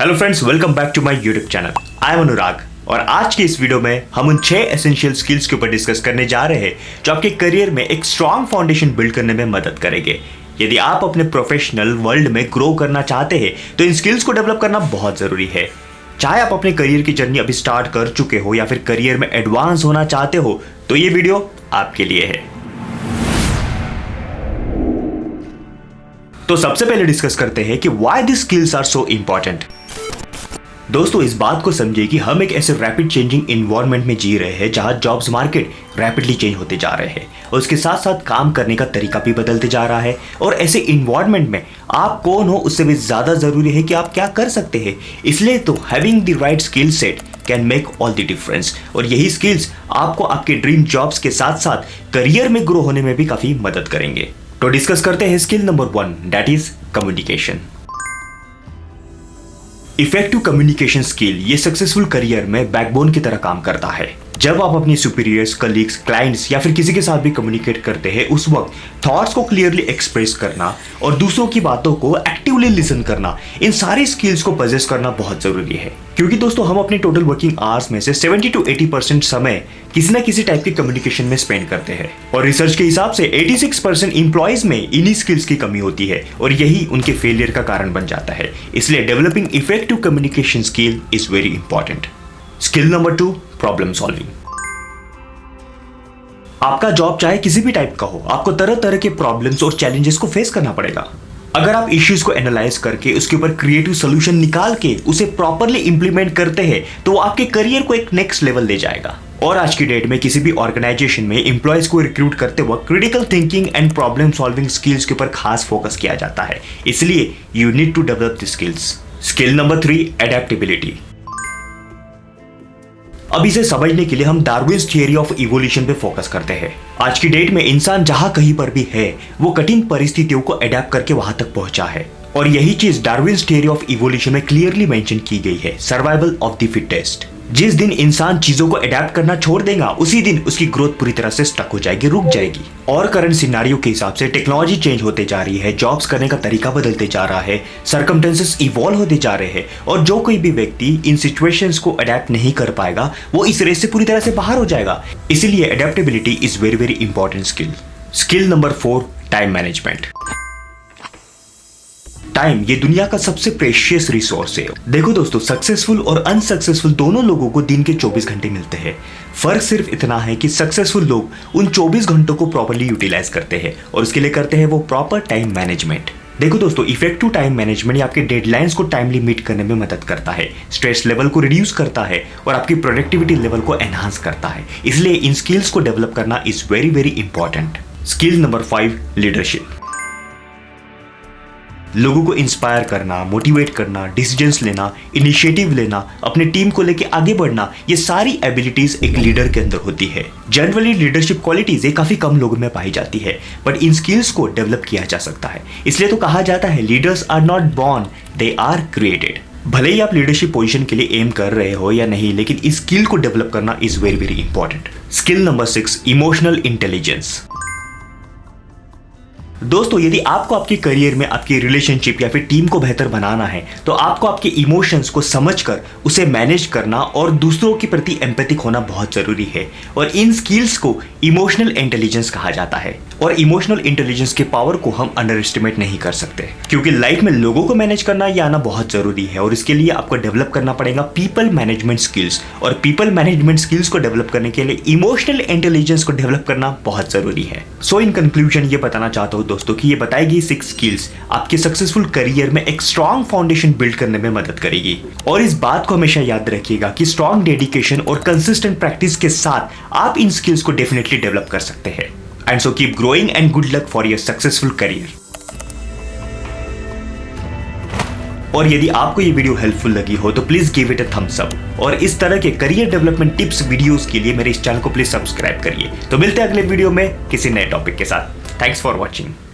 Hello friends, welcome back to my YouTube channel. I am Anurag और आज की इस वीडियो में हम उन 6 एसेंशियल स्किल्स के ऊपर डिस्कस करने जा रहे हैं जो आपके करियर में एक स्ट्रॉन्ग फाउंडेशन बिल्ड करने में मदद करेंगे। यदि आप अपने प्रोफेशनल वर्ल्ड में ग्रो करना चाहते हैं तो इन स्किल्स को डेवलप करना बहुत जरूरी है। चाहे आप अपने करियर की जर्नी अभी स्टार्ट कर चुके हो या फिर करियर में एडवांस होना चाहते हो तो ये वीडियो आपके लिए है। तो सबसे पहले डिस्कस करते हैं कि why this skills are so important. दोस्तों, इस बात को समझिए कि हम एक ऐसे रैपिड चेंजिंग इन्वायरमेंट में जी रहे हैं जहां जॉब्स मार्केट रैपिडली चेंज होते जा रहे हैं और उसके साथ साथ काम करने का तरीका भी बदलते जा रहा है। और ऐसे इन्वायरमेंट में आप कौन हो उससे भी ज्यादा जरूरी है कि आप क्या कर सकते हैं। इसलिए तो having the right skill set can make all the difference. और यही स्किल्स आपको आपके ड्रीम जॉब्स के साथ साथ करियर में ग्रो होने में भी काफी मदद करेंगे। तो डिस्कस करते हैं skill number 1, that is communication. Effective communication skill ये सक्सेसफुल करियर में बैकबोन की तरह काम करता है। जब आप अपनी सुपीरियर्स, कलीग्स, क्लाइंट्स या फिर किसी के साथ भी कम्युनिकेट करते हैं उस वक्त थॉट्स को क्लियरली एक्सप्रेस करना और दूसरों की बातों को एक्टिवली लिसन करना, इन सारी स्किल्स को पजेस करना बहुत जरूरी है। क्योंकि दोस्तों, हम अपने टोटल वर्किंग आवर्स में से 70 to 80% समय किसी ना किसी टाइप के कम्युनिकेशन में स्पेंड करते हैं और रिसर्च के हिसाब से 86% इंप्लॉइज में इन्हीं स्किल्स की कमी होती है और यही उनके फेलियर का कारण बन जाता है। इसलिए developing effective communication skill is very important. Skill number 2, problem solving. आपका जॉब चाहे किसी भी टाइप का हो, आपको तरह तरह के प्रॉब्लम्स और चैलेंजेस को फेस करना पड़ेगा। अगर आप इश्यूज को एनालाइज करके उसके ऊपर क्रिएटिव सॉल्यूशन निकाल के उसे प्रॉपरली इंप्लीमेंट करते हैं तो वो आपके करियर को एक नेक्स्ट लेवल ले जाएगा। और आज की डेट में किसी भी ऑर्गेनाइजेशन में एम्प्लॉयज को रिक्रूट करते वक्त critical thinking and problem solving skills के ऊपर खास फोकस किया जाता है। इसलिए you need to develop the skills. Skill number 3, adaptability. अब इसे समझने के लिए हम डार्विन्स थियरी ऑफ इवोल्यूशन पे फोकस करते हैं। आज की डेट में इंसान जहां कहीं पर भी है वो कठिन परिस्थितियों को अडेप्ट करके वहां तक पहुंचा है और यही चीज डार्विन्स थियरी ऑफ इवोल्यूशन में क्लियरली मेंशन की गई है, सर्वाइवल ऑफ द फिटेस्ट। जिस दिन इंसान चीजों को अडेप्ट करना छोड़ देगा उसी दिन उसकी ग्रोथ पूरी तरह से स्टक हो जाएगी, रुक जाएगी। और करंट सिनेरियो के हिसाब से टेक्नोलॉजी चेंज होते जा रही है, जॉब्स करने का तरीका बदलते जा रहा है, सर्कमस्टेंसेस इवॉल्व होते जा रहे हैं और जो कोई भी व्यक्ति इन सिचुएशंस को अडेप्ट नहीं कर पाएगा वो इस रेस से पूरी तरह से बाहर हो जाएगा। इसीलिए adaptability is very very important skill. Skill number 4, time management. Time ये दुनिया का सबसे प्रेशियस रिसोर्स है। देखो दोस्तों, सक्सेसफुल और अनसक्सेसफुल दोनों लोगों को दिन के 24 घंटे मिलते हैं। फर्क सिर्फ इतना है कि सक्सेसफुल लोग उन 24 घंटों को प्रॉपर्ली यूटिलाइज करते हैं और उसके लिए करते हैं वो प्रॉपर टाइम मैनेजमेंट। देखो दोस्तों, इफेक्टिव टाइम मैनेजमेंट आपके डेडलाइंस को टाइमली मीट करने में मदद करता है, स्ट्रेस लेवल को रिड्यूस करता है और आपकी प्रोडक्टिविटी लेवल को एनहांस करता है। इसलिए इन स्किल्स को डेवलप करना is very very important. Skill number 5, leadership. लोगों को इंस्पायर करना, मोटिवेट करना, डिसीजंस लेना, इनिशिएटिव लेना, अपने टीम को लेके आगे बढ़ना, ये सारी एबिलिटीज एक लीडर के अंदर होती है। जनरली लीडरशिप क्वालिटीज ये काफी कम लोगों में पाई जाती है बट इन स्किल्स को डेवलप किया जा सकता है। इसलिए तो कहा जाता है leaders are not born, they are created. भले ही आप लीडरशिप पोजीशन के लिए एम कर रहे हो या नहीं, लेकिन इस स्किल को डेवलप करना is very very important. Skill number 6, emotional intelligence. दोस्तों, यदि आपको आपके करियर में आपकी रिलेशनशिप या फिर टीम को बेहतर बनाना है तो आपको आपके इमोशंस को समझकर उसे मैनेज करना और दूसरों के प्रति एम्पैथिक होना बहुत जरूरी है। और इन स्किल्स को इमोशनल इंटेलिजेंस कहा जाता है और इमोशनल इंटेलिजेंस के पावर को हम अंडर एस्टिमेट नहीं कर सकते क्योंकि लाइफ में लोगों को मैनेज करना ये आना बहुत जरूरी है और इसके लिए आपको डेवलप करना पड़ेगा पीपल मैनेजमेंट स्किल्स। और पीपल मैनेजमेंट स्किल्स को डेवलप करने के लिए इमोशनल इंटेलिजेंस को डेवलप करना बहुत जरूरी है। सो इन कंक्लूजन ये बताना चाहता हूँ दोस्तों कि ये बताई गई 6 स्किल्स आपके सक्सेसफुल करियर में एक स्ट्रॉन्ग फाउंडेशन बिल्ड करने में मदद करेगी। और इस बात को हमेशा याद रखिएगा कि स्ट्रॉन्ग डेडिकेशन और कंसिस्टेंट प्रैक्टिस के साथ आप इन स्किल्स को डेफिनेटली डेवलप कर सकते हैं। And so keep growing and good luck for your successful career. और यदि आपको ये वीडियो हेल्पफुल लगी हो तो please give it a thumbs up और इस तरह के करियर डेवलपमेंट टिप्स वीडियोस के लिए मेरे इस चैनल को प्लीज सब्सक्राइब करिए। तो मिलते हैं अगले वीडियो में किसी नए टॉपिक के साथ। Thanks for watching.